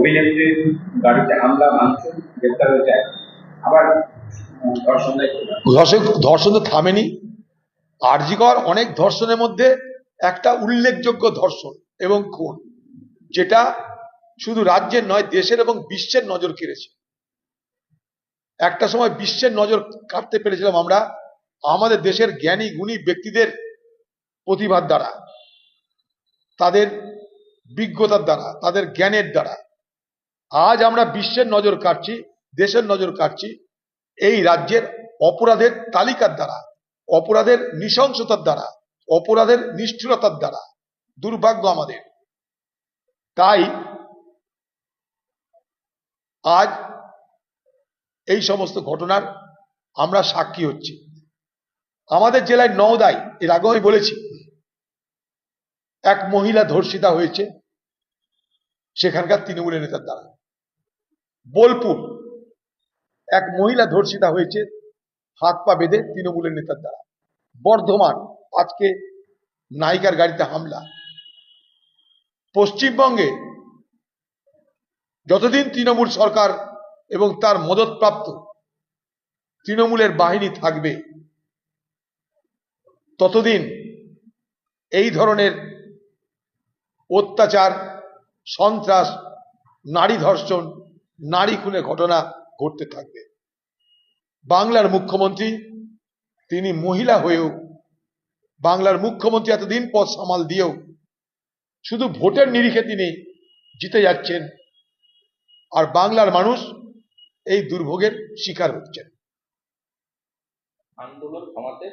অভিনেত্রীর গাড়িতে হামলা ভাঙচুর গ্রেপ্তার হয়েছে আবার ধর্ষণ তো থামেনি। আরজিকর অনেক ধর্ষণের মধ্যে একটা উল্লেখযোগ্য ধর্ষণ এবং খুন, যেটা শুধু রাজ্যের নয় দেশের এবং বিশ্বের নজর কেড়েছে। একটা সময় বিশ্বের নজর কাটতে পেরেছিলাম আমরা আমাদের দেশের জ্ঞানী গুণী ব্যক্তিদের প্রতিভার দ্বারা, তাদের বিজ্ঞতার দ্বারা, তাদের জ্ঞানের দ্বারা। আজ আমরা বিশ্বের নজর কাটছি, দেশের নজর কাটছি এই রাজ্যের অপরাধের তালিকার দ্বারা, অপরাধের নৃশংসতার দ্বারা, অপরাধের নিষ্ঠুরতার দ্বারা। দুর্ভাগ্য আমাদের। তাই আজ এই সমস্ত ঘটনার আমরা সাক্ষী হচ্ছি। আমাদের জেলায় নওদায়, এর আগে আমি বলেছি, এক মহিলা ধর্ষিতা হয়েছে সেখানকার তৃণমূলের নেতার দ্বারা। বোলপুর এক মহিলা ধর্ষিতা হয়েছে হাত পা বেঁধে তৃণমূলের নেতার দ্বারা। বর্ধমান আজকে নায়িকার গাড়িতে হামলা। পশ্চিমবঙ্গে যতদিন তৃণমূল সরকার এবং তার মদতপ্রাপ্ত তৃণমূলের বাহিনী থাকবে ততদিন এই ধরনের অত্যাচার, সন্ত্রাস, নারী ধর্ষণ, নারী খুনের ঘটনা ঘটতে থাকবে। বাংলার মুখ্যমন্ত্রী, তিনি মহিলা হয়েও, বাংলার মুখ্যমন্ত্রী এতদিন পদ সামাল দিয়েও শুধু ভোটের নিরিখে তিনি জিতে যাচ্ছেন, আর বাংলার মানুষ এই দুর্ভোগের শিকার হচ্ছেন। আন্দোলন থামাতে